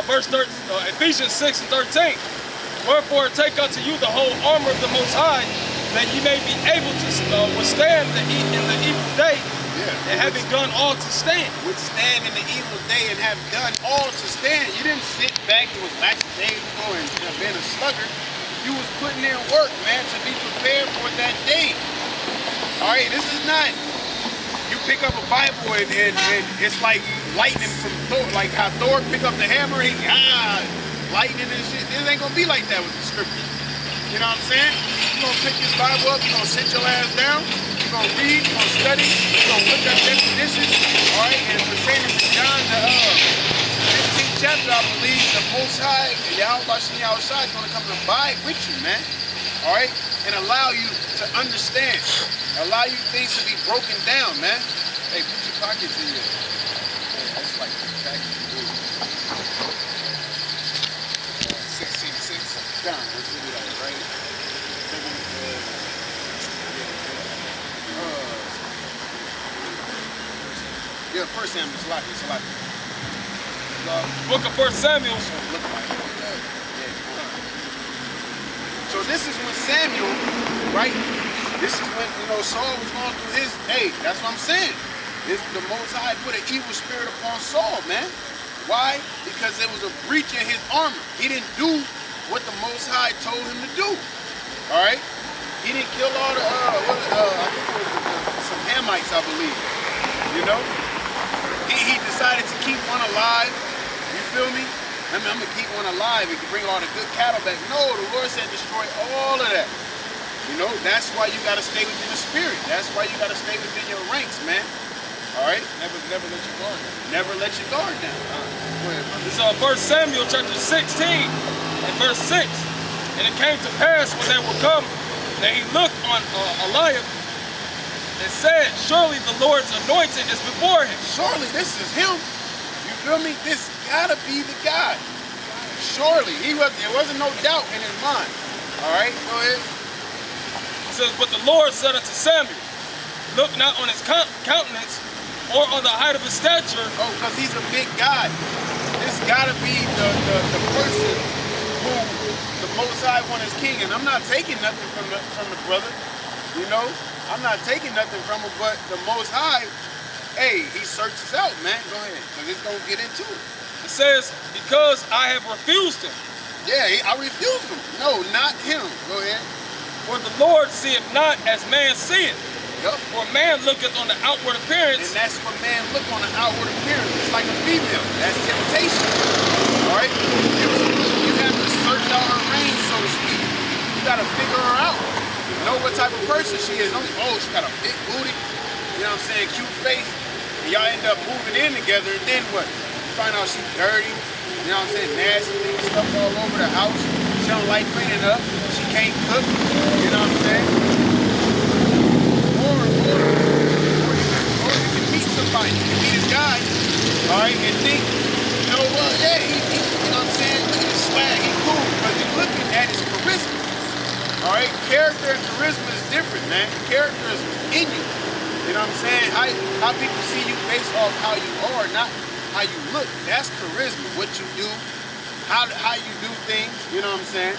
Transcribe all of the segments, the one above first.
Ephesians 6 and 13. Wherefore take unto you the whole armor of the Most High, that ye may be able to withstand in the evil day, and having done all to stand. Withstand in the evil day and have done all to stand. You didn't sit back and was lackadaisical and been a sluggard. You was putting in work, man, to be prepared for that day. All right, this is not, you pick up a Bible and it's like lightning from Thor, like how Thor pick up the hammer, lightning and shit. This ain't gonna be like that with the scriptures. You know what I'm saying? You're gonna pick this Bible up, you're gonna sit your ass down, you're gonna read, you're gonna study, you're gonna look up definitions, all right? And pertaining to John, the 15th chapter, I believe, the Most High, YAHAWASHI, YAHAWASHI is gonna come and abide with you, man, all right? And allow you to understand, allow you things to be broken down, man. Hey, put your pockets in there. That's like back in the room. 16:6. Down, let's do that, right? Yeah, First Samuel, it's a lot. Book of 1 Samuel. So this is when Samuel, right? This is when, Saul was going through his, that's what I'm saying. The Most High put an evil spirit upon Saul, man. Why? Because there was a breach in his armor. He didn't do what the Most High told him to do. All right? He didn't kill all the, I think it was some Hamites, I believe. You know? He decided to keep one alive. You feel me? I'm going to keep one alive and bring all the good cattle back. No, the Lord said destroy all of that. You know, that's why you got to stay within the spirit. That's why you got to stay within your ranks, man. All right? Never let your guard down. Never let your guard down. Go ahead, brother. This is 1 Samuel chapter 16 and verse 6. And it came to pass when they were come that he looked on Eliab and said, surely the Lord's anointed is before him. Surely this is him. You feel me? This gotta be the guy. Surely. There wasn't no doubt in his mind. All right, go ahead. It says, but the Lord said unto Samuel, look not on his countenance or on the height of his stature. Oh, because he's a big guy. This gotta be the person who the Most High want as king. And I'm not taking nothing from the brother. You know? I'm not taking nothing from him, but the Most High, he searches out, man. Go ahead, because it's going to get into it. It says, because I have refused him. Yeah, I refused him. No, not him. Go ahead. For the Lord seeth not as man seeth. Yep. For man looketh on the outward appearance. And that's what man look on the outward appearance. It's like a female. That's temptation. All right? You have to search out her range, so to speak. You got to figure her out. Know what type of person she is. She got a big booty, you know what I'm saying, cute face, and y'all end up moving in together, and then what? You find out she's dirty, you know what I'm saying, nasty, leaving stuff all over the house. She don't like cleaning up, she can't cook, you know what I'm saying? Or you can meet somebody, you can meet a guy, all right, and think, you know what, he you know what I'm saying, look at his swag, he's cool, because you're looking at his charisma. All right, character and charisma is different, man. Character is in you. You know what I'm saying? How people see you based off how you are, not how you look. That's charisma. What you do, how you do things. You know what I'm saying?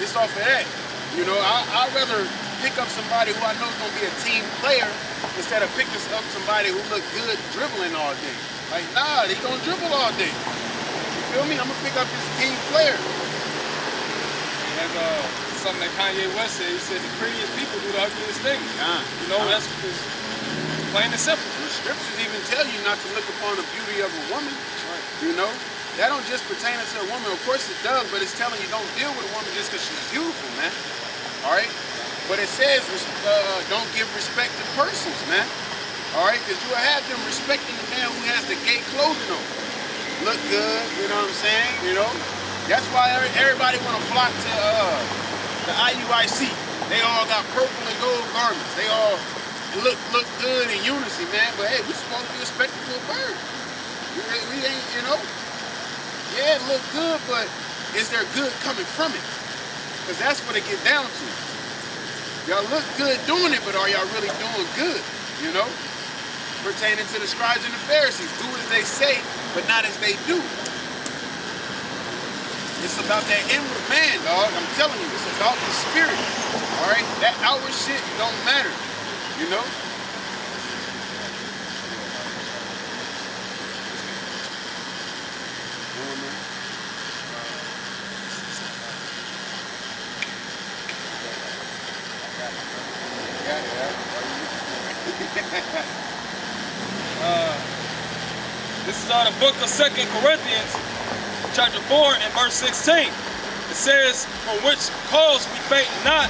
It's off of that. You know, I'd rather pick up somebody who I know is gonna be a team player instead of picking up somebody who look good dribbling all day. Like, nah, they gonna dribble all day. You feel me? I'm gonna pick up this team player. Something that Kanye West said. He said the prettiest people do the ugliest things. You know, that's plain and simple. The scriptures even tell you not to look upon the beauty of a woman. Right. You know, that don't just pertain to a woman. Of course it does, but it's telling you don't deal with a woman just because she's beautiful, man. All right? But it says don't give respect to persons, man. All right? Because you will have them respecting the man who has the gay clothing on. Look good, you know what I'm saying? You know? That's why everybody want to flock to the IUIC. They all got purple and gold garments. They all look good in unison, man. But hey, we're supposed to be respecting to a bird. We ain't, you know. Yeah, it look good, but is there good coming from it? Because that's what it gets down to. Y'all look good doing it, but are y'all really doing good? You know? Pertaining to the scribes and the Pharisees. Do as they say, but not as they do. It's about that inward man, dog. I'm telling you, it's about the spirit. All right? That outward shit don't matter, you know? This is on the book of 2 Corinthians, chapter 4 and verse 16. It says, for which cause we faint not,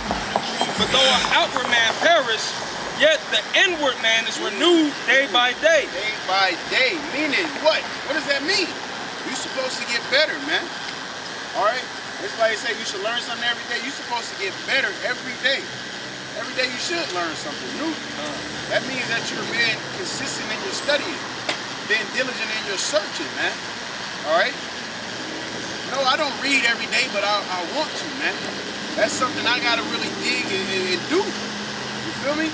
but though our outward man perish, yet the inward man is renewed day by day. Day by day. Meaning what? What does that mean? You're supposed to get better, man. All right? That's why they say you should learn something every day. You're supposed to get better every day. Every day you should learn something new. That means that you're being consistent in your studying, being diligent in your searching, man. All right? No, I don't read every day, but I want to, man. That's something I got to really dig and do. You feel me?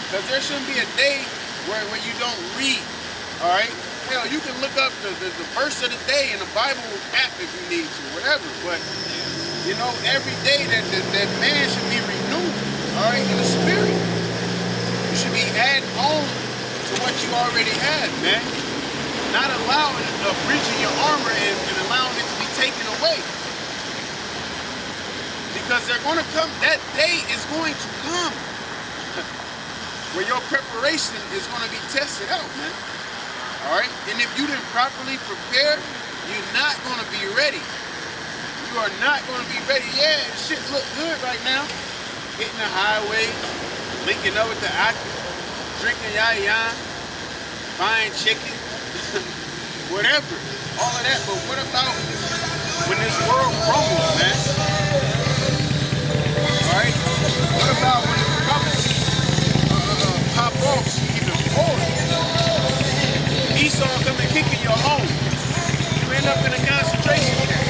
Because there shouldn't be a day where you don't read. All right? Hell, you can look up the verse of the day in the Bible app if you need to, whatever. But, you know, every day that man should be renewed, all right, in the spirit. You should be adding on to what you already had, man. Not allowing breaching your armor and allowing it to be taken away. Because they're going to come, that day is going to come where your preparation is going to be tested out, man. All right? And if you didn't properly prepare, you're not going to be ready. You are not going to be ready. Yeah, shit look good right now. Hitting the highway, linking up with the actor, drinking YAHAWAH, buying chicken, whatever. All of that. But what about when this world crumbles, man? All right? What about when the prophecies pop off even more? Esau come and kick in your home. You end up in a concentration camp.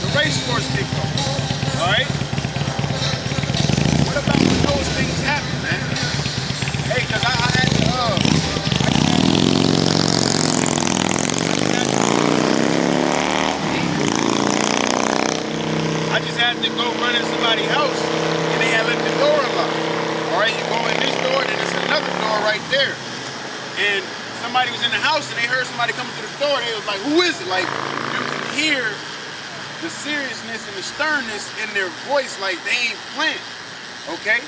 The race wars kick off. All right? What about when those things happen, man? Hey, because I had to, I just had to go run in somebody's house and they had left the door unlocked. All right, you go in this door, then there's another door right there. And somebody was in the house and they heard somebody coming through the door. They was like, who is it? Like, you can hear the seriousness and the sternness in their voice, like they ain't playing. Okay?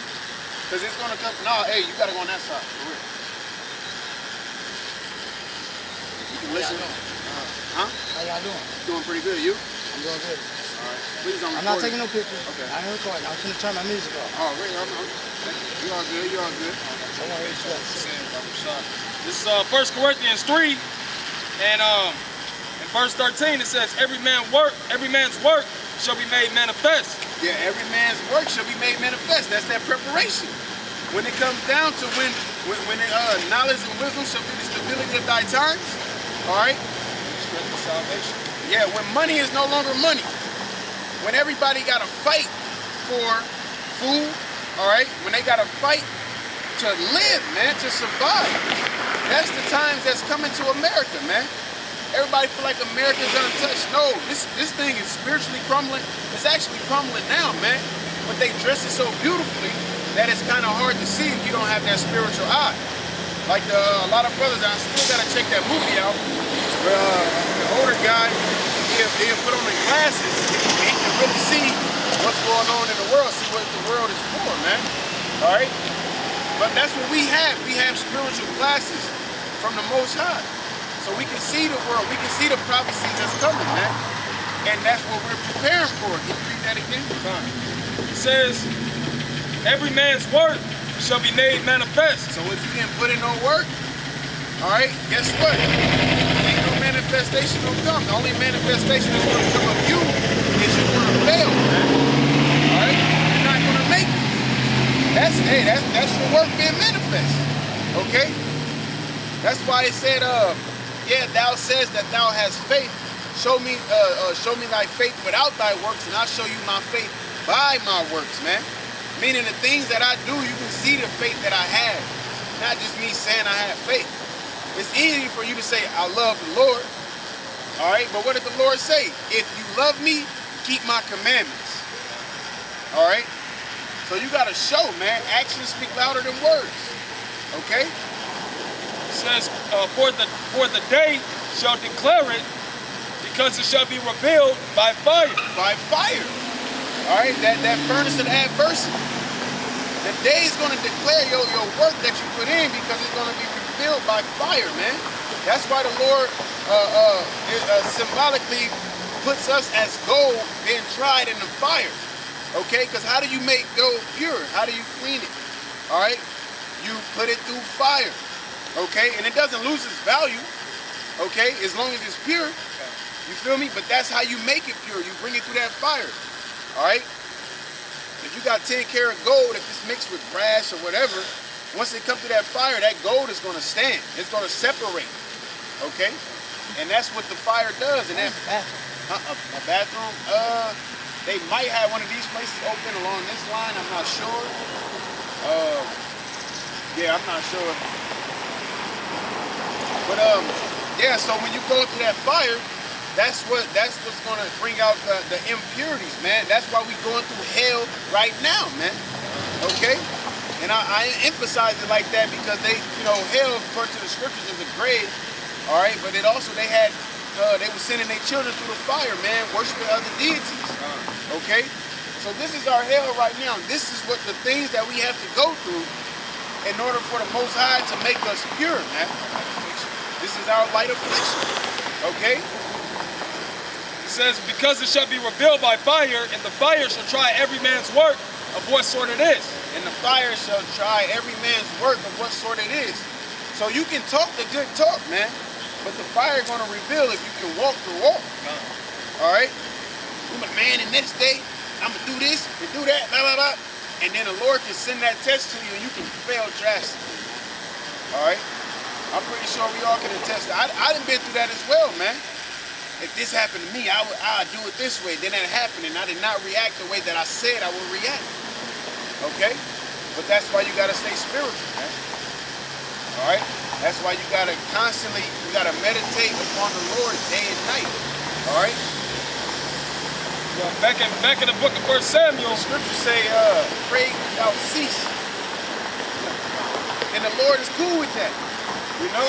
Because it's going to come. No, hey, you got to go on that side. For real. You can listen. Huh? How y'all doing? Doing pretty good. You? I'm doing good. All right. Please don't record. I'm not taking no pictures. Okay. I ain't recording. I'm going to turn my music off. Oh, wait. You all good. You all good. I want to hear you. This is 1 Corinthians 3, and in verse 13 it says, every man's work shall be made manifest. Yeah, every man's work shall be made manifest. That's that preparation. When it comes down to when knowledge and wisdom shall be the stability of thy times, all right? Strength of salvation. Yeah, when money is no longer money. When everybody got to fight for food, all right? When they got to fight to live, man, to survive. That's the times that's coming to America, man. Everybody feel like America's untouched. No, this thing is spiritually crumbling. It's actually crumbling now, man. But they dress it so beautifully that it's kind of hard to see if you don't have that spiritual eye. Like a lot of brothers, I still gotta check that movie out. Where the older guy, he'll put on the glasses and he can really see what's going on in the world, see what the world is for, man. All right? But that's what we have. We have spiritual glasses from the Most High. So we can see the world. We can see the prophecies that's coming, man. And that's what we're preparing for. Can you read that again? It says, every man's work shall be made manifest. So if you didn't put in no work, all right, guess what? Ain't no manifestation gonna come. The only manifestation that's gonna come of you is you're gonna fail, man. All right? You're not gonna make it. That's your work being manifest. Okay? That's why it said, yeah, thou says that thou hast faith. Show me thy faith without thy works, and I'll show you my faith by my works, man. Meaning the things that I do, you can see the faith that I have. Not just me saying I have faith. It's easy for you to say, I love the Lord. All right, but what did the Lord say? If you love me, keep my commandments. All right? So you got to show, man. Actions speak louder than words. Okay? It says, for the day shall declare it, because it shall be revealed by fire. By fire. All right? That furnace of adversity. The day is going to declare your work that you put in, because it's going to be revealed by fire, man. That's why the Lord symbolically puts us as gold being tried in the fire. Okay? Because how do you make gold pure? How do you clean it? All right? You put it through fire. Okay? And it doesn't lose its value. Okay? As long as it's pure. You feel me? But that's how you make it pure. You bring it through that fire. All right? If you got 10 karat gold, if it's mixed with brass or whatever, once it comes through that fire, that gold is going to stand. It's going to separate. Okay? And that's what the fire does. And that a bathroom, they might have one of these places open along this line. I'm not sure. Yeah, I'm not sure. But yeah. So when you go through that fire, that's what's going to bring out the impurities, man. That's why we going through hell right now, man. Okay. And I emphasize it like that because they, hell according to the scriptures is a grave. All right, but it also they were sending their children through the fire, man, worshiping other deities. Okay, so this is our hell right now. This is what the things that we have to go through in order for the Most High to make us pure, man. This is our light affliction. Okay. It says, because it shall be revealed by fire, and the fire shall try every man's work of what sort it is. And the fire shall try every man's work of what sort it is. So you can talk the good talk, man. But the fire is going to reveal if you can walk the walk. All right? I'm a man in this day. I'm going to do this and do that, blah, blah, blah. And then the Lord can send that test to you and you can fail drastically. All right? I'm pretty sure we all can attest. I done been through that as well, man. If this happened to me, I'd do it this way. Then that happened and I did not react the way that I said I would react. Okay? But that's why you got to stay spiritual, man. All right? That's why you gotta constantly, meditate upon the Lord day and night. All right? Well, back in the book of 1 Samuel, the scriptures say, pray without cease. And the Lord is cool with that. You know?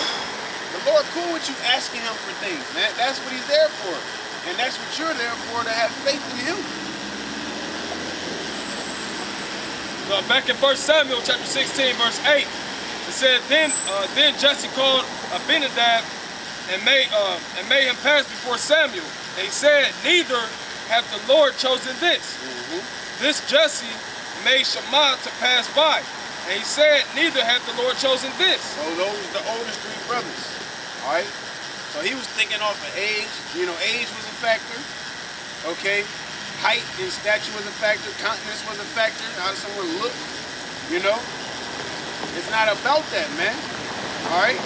The Lord cool with you asking him for things, man. That's what he's there for. And that's what you're there for, to have faith in him. well, back in 1 Samuel chapter 16, verse 8, it said, then Jesse called Abinadab and made him pass before Samuel. And he said, neither hath the Lord chosen this. This Jesse made Shammah to pass by. And he said, neither hath the Lord chosen this. So those the oldest three brothers. All right? So he was thinking off of age. Age was a factor. Okay? Height and stature was a factor. Countenance was a factor. How does someone look? It's not about that, man. All right?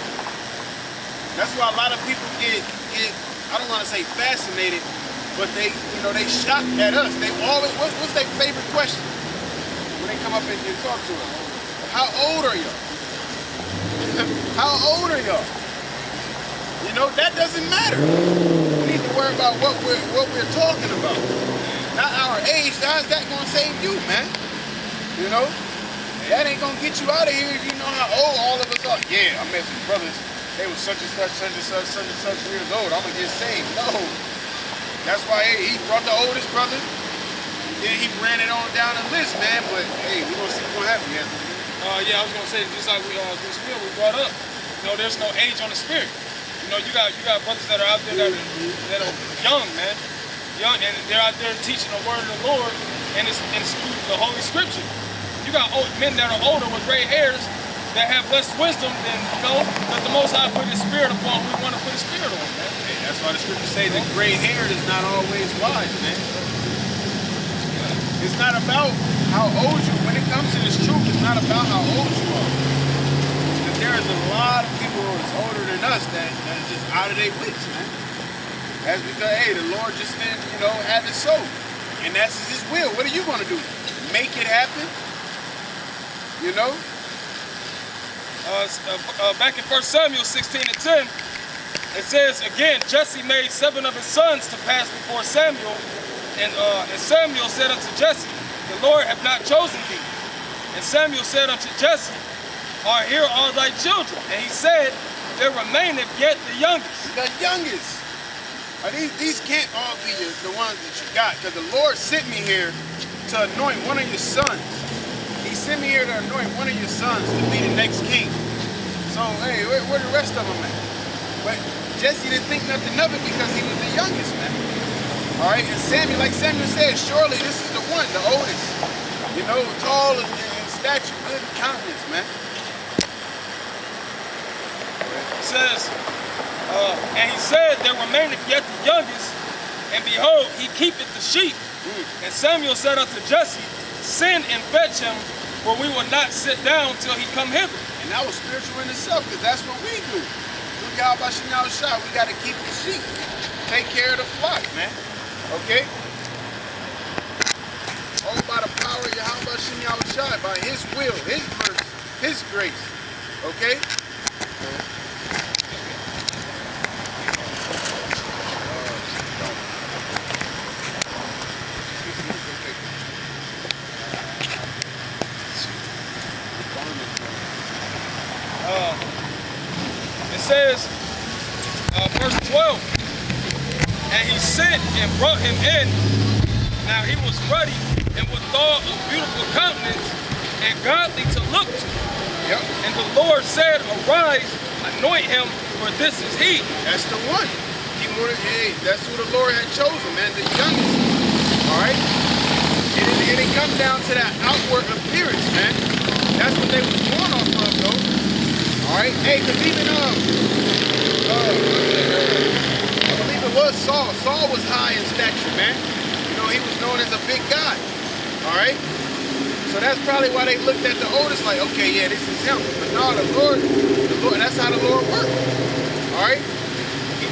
That's why a lot of people get I don't want to say fascinated, but they shocked at us. They always, what's their favorite question when they come up and talk to us? How old are y'all? How old are y'all? That doesn't matter. We need to worry about what we're talking about. Not our age. How's that going to save you, man? That ain't gonna get you out of here if you know how old all of us are. Yeah, I met some brothers. They was such and such years old. I'm gonna get saved. No. That's why he brought the oldest brother. Then he ran it on down the list, man. But hey, we gonna see what's gonna happen. Yeah, I was gonna say, just like we brought up. There's no age on the spirit. You got brothers that are out there that are young, man. Young, and they're out there teaching the word of the Lord, and it's the Holy Scripture. You got men that are older with gray hairs that have less wisdom than, that the Most High put his spirit upon who we want to put his spirit on, man. Hey, that's why the scriptures say that gray hair is not always wise, man. It's not about how old you, when it comes to this truth, it's not about how old you are. Because there is a lot of people who are older than us that are just out of their wits, man. That's because, hey, the Lord just didn't, have it so. And that's his will. What are you going to do? Make it happen? Back in 1 Samuel 16 and 10, it says, again, Jesse made 7 of his sons to pass before Samuel, And Samuel said unto Jesse, the Lord hath not chosen thee. And Samuel said unto Jesse, are here all thy children? And he said, there remaineth yet the youngest. The youngest. These can't all be the ones that you got, because the Lord sent me here to anoint one of your sons. He sent me here to anoint one of your sons to be the next king. So, hey, where the rest of them at? But Jesse didn't think nothing of it because he was the youngest, man. All right, and Samuel, like Samuel said, surely this is the one, the oldest. You know, tall in stature, good countenance, man. It says, and he said, there remaineth yet the youngest, and behold, he keepeth the sheep. And Samuel said unto Jesse, send and fetch him, for we will not sit down till he come hither. And that was spiritual in itself, because that's what we do. Through YAHAWASHI, we got to keep the sheep. Take care of the flock, man. Okay? All by the power of YAHAWASHI, by his will, his mercy, his grace. Okay? It says, verse 12, and he sent and brought him in. Now he was ruddy and withal of beautiful countenance and godly to look to. Yep. And the Lord said, arise, anoint him, for this is he. That's the one. He wanted, hey, that's who the Lord had chosen, man, the youngest. All right? It didn't come down to that outward appearance, man. That's what they was born off of, though. All right? Hey, because even, I believe it was Saul. Saul was high in stature, man. You know, he was known as a big guy. All right? So that's probably why they looked at the oldest like, okay, yeah, this is him. But no, the Lord, that's how the Lord worked. All right?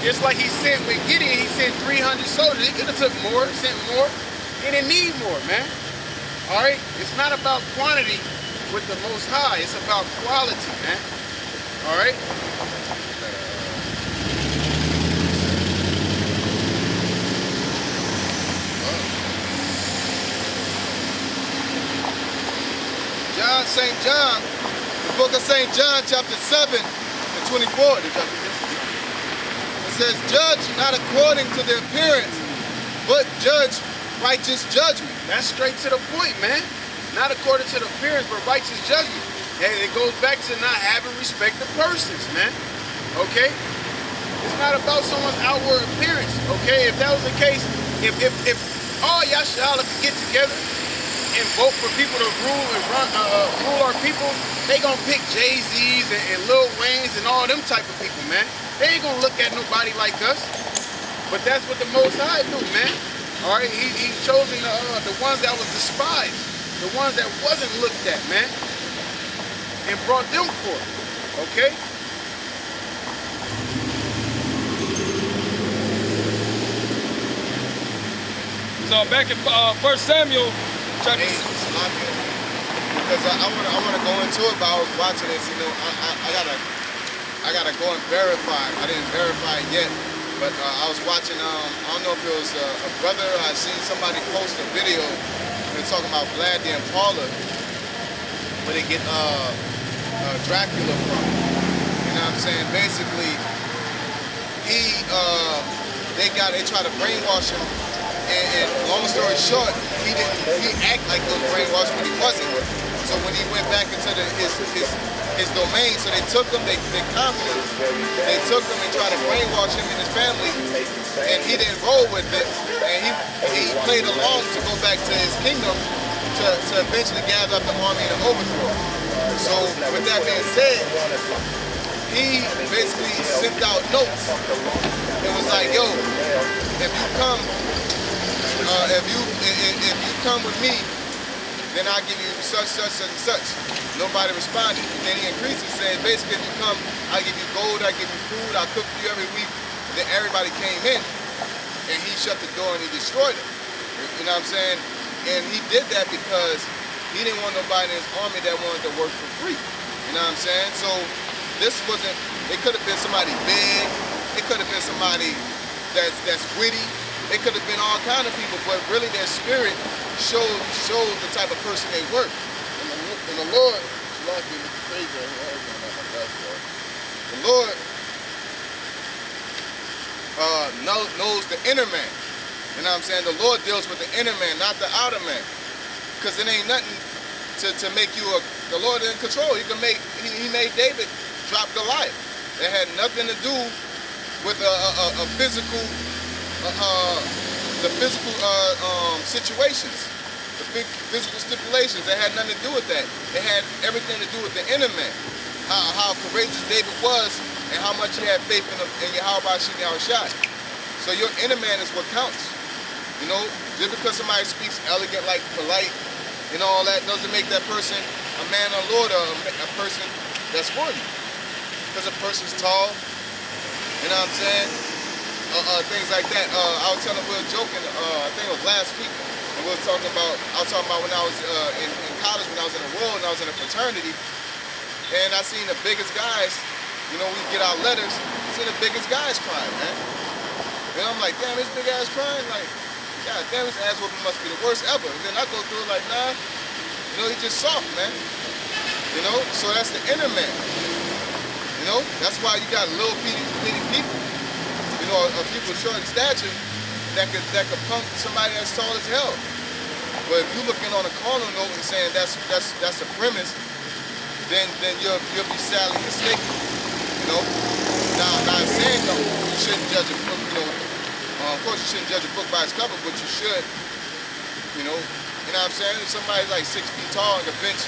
Just like he sent with Gideon, he sent 300 soldiers. He could have took more, sent more. He didn't need more, man. All right? It's not about quantity with the Most High. It's about quality, man. All right? St. John, the book of St. John, chapter 7 and 24. It says, judge not according to their appearance, but judge righteous judgment. That's straight to the point, man. Not according to the appearance, but righteous judgment. And it goes back to not having respect of persons, man. Okay? It's not about someone's outward appearance, okay? If that was the case, if all Yashala could get together and vote for people to rule and rule our people, they gonna pick Jay-Z's and Lil Wayne's and all them type of people, man. They ain't gonna look at nobody like us. But that's what the Most High do, man. All right, he's chosen the ones that was despised, the ones that wasn't looked at, man, and brought them forth. Okay. So back in 1 Samuel. Because I want to go into it, but I was watching this. You know, I gotta go and verify. I didn't verify it yet, but I was watching. I don't know if it was a brother. I seen somebody post a video. They're talking about Vlad and Paula, where they get Dracula from. You know what I'm saying? Basically, they try to brainwash him. And long story short, he acted like he was brainwashed, but he wasn't. So when he went back into his domain, so they took him, they conquered him. They took him and tried to brainwash him and his family, and he didn't roll with it. And he played along to go back to his kingdom to eventually gather up the army and overthrow. So with that being said, he basically sent out notes. It was like, yo, if you come. If you come with me, then I'll give you such, and such. Nobody responded. And then he increased it, saying, basically, if you come, I'll give you gold, I'll give you food, I'll cook for you every week. Then everybody came in, and he shut the door and he destroyed it. You know what I'm saying? And he did that because he didn't want nobody in his army that wanted to work for free. You know what I'm saying? So this wasn't, it could have been somebody big, it could have been somebody that's witty, It could have been all kind of people, but really their spirit showed the type of person they were. And the Lord, the Lord knows the inner man. You know what I'm saying? The Lord deals with the inner man, not the outer man. Because it ain't nothing to make you the Lord in control. He made David drop Goliath. It had nothing to do with a physical, the physical situations, the big physical stipulations. It had nothing to do with that. It had everything to do with the inner man. How courageous David was and how much he had faith in YAHAWASHI and YAHAWASHI. So your inner man is what counts. You know, just because somebody speaks elegant, like polite, and all that, doesn't make that person a man or Lord or a person that's for you. Because a person's tall, you know what I'm saying? Things like that. I was telling, we were joking, I think it was last week, and I was talking about when I was in college, when I was in the world, and I was in a fraternity, and I seen the biggest guys, you know, we get our letters, I seen the biggest guys crying, man. And I'm like, damn, this big ass crying, like, God damn, his ass whooping must be the worst ever. And then I go through it like, nah, you know, he's just soft, man. You know, so that's the inner man. You know, that's why you got little bitty people, you know, people short in stature that could punk somebody that's tall as hell. But if you're looking on a carnal note and saying that's a premise, then you'll be sadly mistaken. You know, now I'm saying though, you shouldn't judge a book, you know. Of course, you shouldn't judge a book by its cover, but you should, you know what I'm saying? If somebody's like 6 feet tall and can bench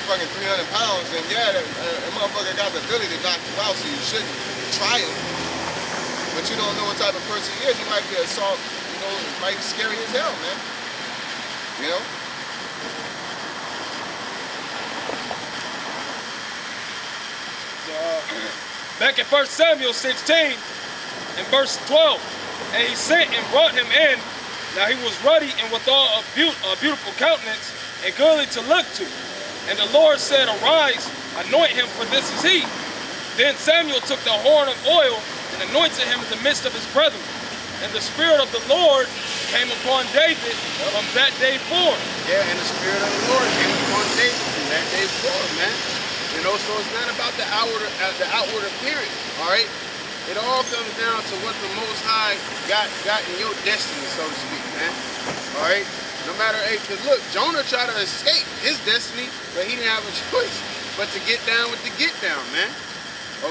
fucking 300 pounds, then yeah, that motherfucker got the ability to knock you out, so you shouldn't try him. But you don't know what type of person he is. He might be a soft, you know, might be scary as hell, man. You know? Back in 1 Samuel 16, in verse 12, and he sent and brought him in. Now he was ruddy and withal a beautiful countenance, and goodly to look to. And the Lord said, Arise, anoint him, for this is he. Then Samuel took the horn of oil and anointed him in the midst of his brethren. And the Spirit of the Lord came upon David from that day forth. Yeah, and the Spirit of the Lord came upon David from that day forth, man. You know, so it's not about the outward appearance, all right? It all comes down to what the Most High got in your destiny, so to speak, man. All right? No matter, hey, because look, Jonah tried to escape his destiny, but he didn't have a choice but to get down with the get down, man.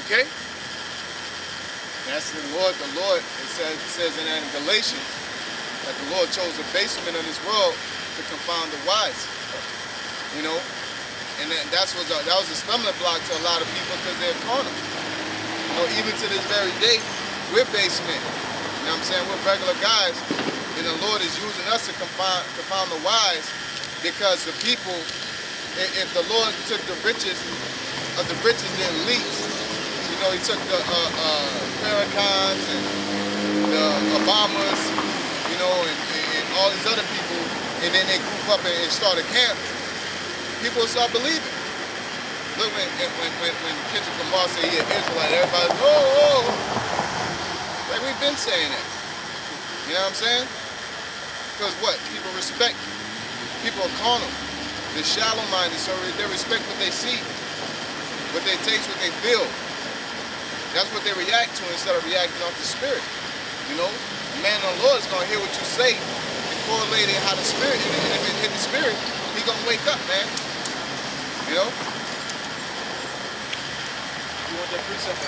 Okay? That's the Lord, it says in Galatians that the Lord chose the basement of this world to confound the wise. You know? And that was a stumbling block to a lot of people because they're carnal. You know, even to this very day, we're basement. You know what I'm saying? We're regular guys. And the Lord is using us to confound the wise, because the people, if the Lord took the richest of the richest and elites, you know, he took the Farrakhan's and the Obamas, you know, and all these other people, and then they group up and started camp, people start believing. Look, when Kendrick Lamar said he an Israelite, everybody's, oh. Like we've been saying that. You know what I'm saying? Because what? People respect. People are carnal. They're shallow-minded, so they respect what they see, what they taste, what they feel. That's what they react to instead of reacting off the spirit. You know? The man of the Lord is going to hear what you say and correlate it how the spirit, and if it hit the spirit, he's going to wake up, man. You know? You want that precept?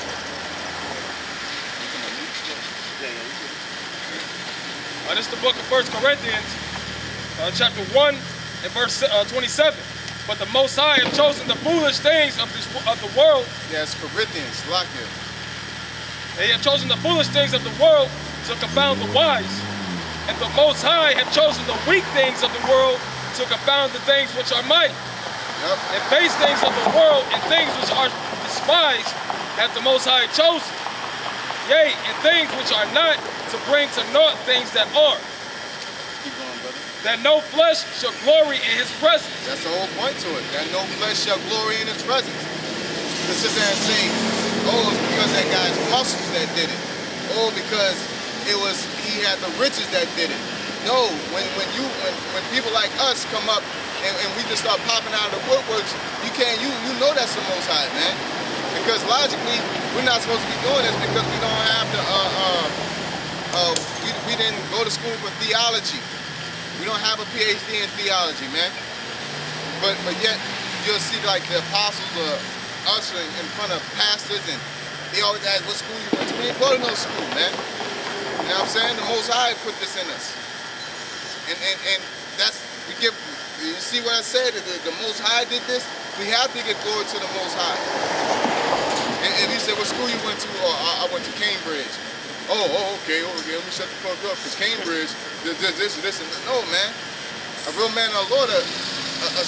This is the book of 1 Corinthians, chapter 1 and verse 27. But the Most High have chosen the foolish things of the world. Yes, Corinthians, lock it. They have chosen the foolish things of the world to confound the wise. And the Most High have chosen the weak things of the world to confound the things which are mighty. Yep. And base things of the world and things which are despised hath the Most High chosen. Yea, and things which are not, to bring to naught things that are. Keep going, brother. That no flesh shall glory in his presence. That's the whole point to it. That no flesh shall glory in his presence. To sit there and say, oh, it's because that guy's muscles that did it. Oh, because he had the riches that did it. No, when people like us come up and we just start popping out of the woodworks, you know that's the Most High, man. Because logically, we're not supposed to be doing this because we don't have the we didn't go to school for theology. We don't have a PhD in theology, man. But yet you'll see like the apostles ushering in front of pastors, and they always ask what school you went to. We didn't go to no school, man. You know what I'm saying? The Most High put this in us, and that's you see what I said? The Most High did this. We have to give glory to the Most High. And he said, what school you went to? Oh, I went to Cambridge. Oh, okay, let me shut the fuck up, because Cambridge, this, and no, man. A real man of the Lord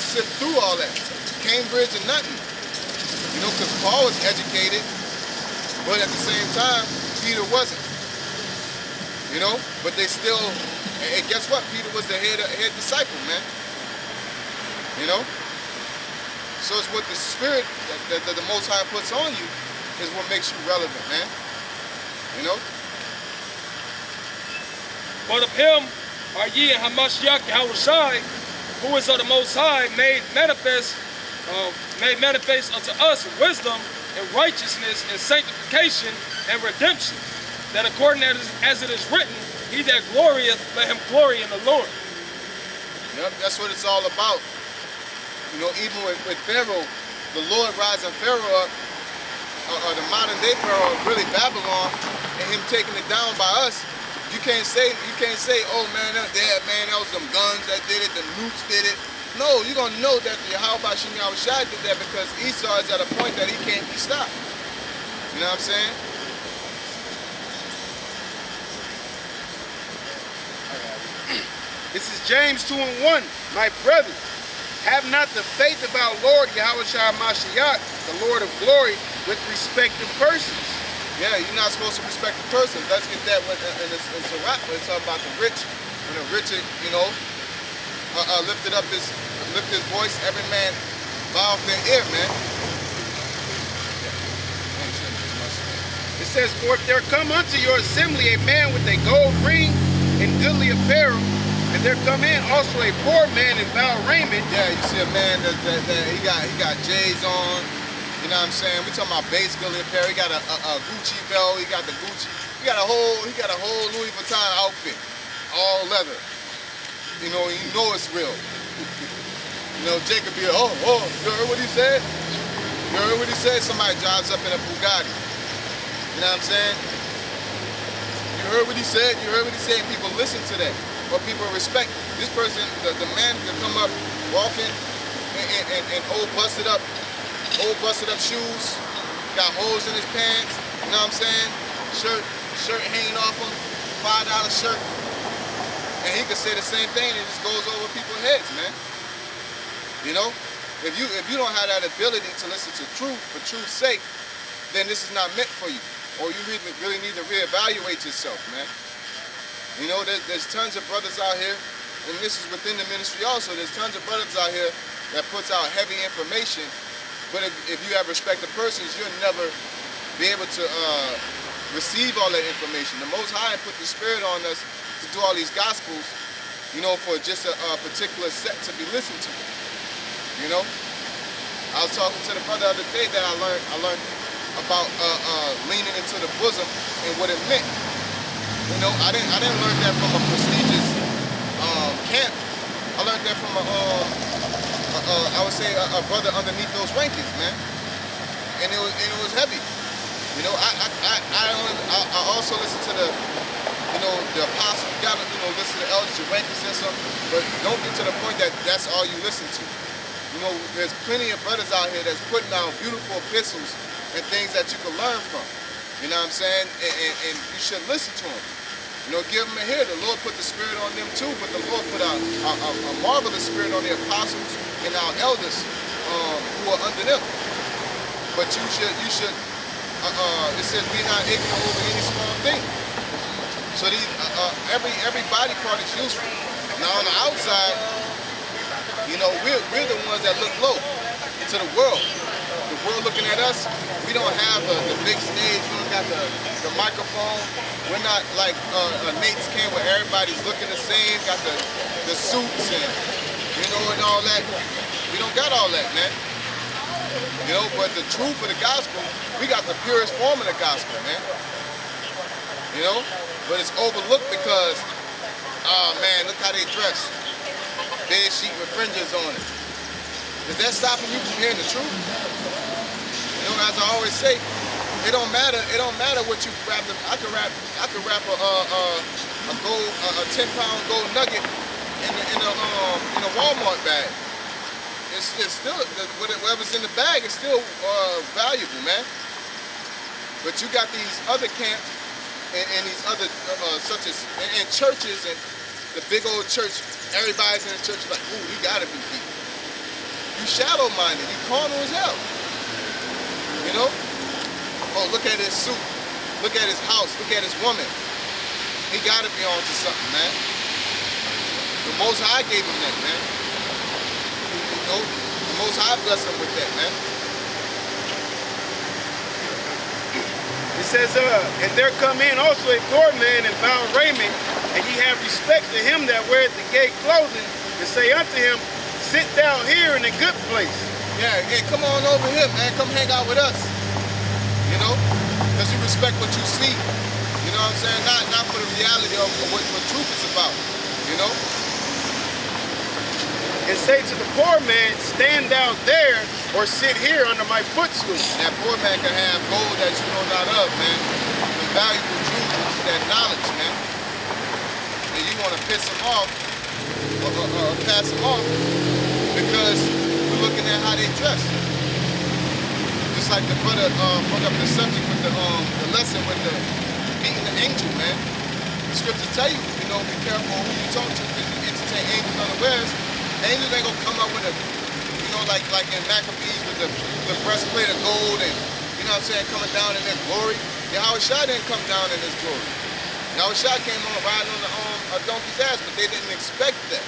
sift through all that. Cambridge and nothing. You know, because Paul was educated, but at the same time, Peter wasn't. You know, but they still, and guess what? Peter was the head disciple, man. You know? So it's what the spirit that the Most High puts on you is what makes you relevant, man. You know? But of him are ye in YAHAWASHI, who is of the Most High, made manifest unto us wisdom and righteousness and sanctification and redemption, that according as it is written, he that glorieth, let him glory in the Lord. Yep, that's what it's all about. You know, even with Pharaoh, the Lord rising Pharaoh up, or the modern day Pharaoh, really Babylon, and him taking it down by us. You can't say, oh man, that was them guns that did it, the nukes did it. No, you're gonna know that the YAHAWASHI did that because Esau is at a point that he can't be stopped. You know what I'm saying? This is James 2:1. My brothers, have not the faith of our Lord Yahawashi Mashiach, the Lord of glory, with respect to persons. Yeah, you're not supposed to respect the person. Let's get that in Sirach, when it's talking about the rich. When the rich, you know, lifted his voice, every man bow off their ear, man. It says, for if there come unto your assembly a man with a gold ring and goodly apparel, and there come in also a poor man in foul raiment. Yeah, you see a man that he got J's on. You know what I'm saying? We talking about base goodly apparel. He got a Gucci belt. He got the Gucci. He got a whole Louis Vuitton outfit, all leather. You know it's real. You know, Jacob be like, oh, you heard what he said? You heard what he said? Somebody drives up in a Bugatti. You know what I'm saying? You heard what he said? You heard what he said? People listen to that. But people respect this person. The man can come up walking and old busted up shoes, got holes in his pants, you know what I'm saying? Shirt hanging off him, $5 shirt. And he could say the same thing and it just goes over people's heads, man. You know? If you don't have that ability to listen to truth for truth's sake, then this is not meant for you. Or you really need to reevaluate yourself, man. You know, there's tons of brothers out here, and this is within the ministry also, there's tons of brothers out here that puts out heavy information, but if you have respect of persons, you'll never be able to receive all that information. The Most High put the Spirit on us to do all these gospels, you know, for just a particular set to be listened to. You know? I was talking to the brother the other day that I learned about leaning into the bosom and what it meant. You know, I didn't learn that from a prestigious camp. I learned that from I would say a brother underneath those rankings, man. And it was heavy. You know, I also listen to the apostles. You gotta, listen to the elders, your ranking system, but don't get to the point that that's all you listen to. You know, there's plenty of brothers out here that's putting out beautiful epistles and things that you can learn from. You know what I'm saying? And you should listen to them. You know, give them a hear. The Lord put the Spirit on them too, but the Lord put a marvelous Spirit on the apostles and our elders who are under them. But you should. It says, be not ignorant over any small thing. So every body part is useful. Now on the outside, you know, we're the ones that look low to the world. The the world looking at us, we don't have the big stage, we don't got the microphone. We're not like Nate's camp where everybody's looking the same, got the suits and, you know, and all that. We don't got all that, man. You know, but the truth of the gospel, we got the purest form of the gospel, man. You know, but it's overlooked because, oh man, look how they dress. Bed sheet with fringes on it. Is that stopping you from hearing the truth? You know, as I always say, it don't matter what you wrap. I could wrap a 10-pound gold nugget in a Walmart bag. It's still whatever's in the bag is still valuable, man. But you got these other camps and these other such as and churches and the big old church. Everybody's in the church like, ooh, you gotta be deep. You shallow-minded, you carnal as hell. You know? Oh, look at his suit. Look at his house. Look at his woman. He gotta be on to something, man. The Most High gave him that, man. You know? The Most High blessed him with that, man. It says, and there come in also a poor man in found raiment, and ye have respect to him that weareth the gay clothing, and say unto him, sit down here in a good place. Yeah, hey, come on over here, man. Come hang out with us. You know? Because you respect what you see. You know what I'm saying? Not for the reality of what truth is about. You know? And say to the poor man, stand down there or sit here under my footstool. That poor man can have gold that you know not of, man. The valuable truth, which is that knowledge, man. And you want to piss him off or pass him off because you're looking at how they dress. Just like the brother brought up the subject with the lesson with the beating the angel, man. The scriptures tell you, you know, be careful who you talk to because you entertain angels unawares. Angels ain't gonna come up with a, you know, like in Maccabees with the breastplate of gold and, you know what I'm saying, coming down in their glory. YAHAWASHI didn't come down in his glory. YAHAWASHI came on riding on a donkey's ass, but they didn't expect that.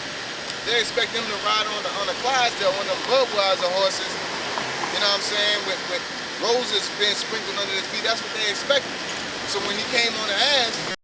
They expect him to ride on a Clydesdale, one of them Budweiser horses, you know what I'm saying, with roses being sprinkled under his feet. That's what they expected. So when he came on the ass,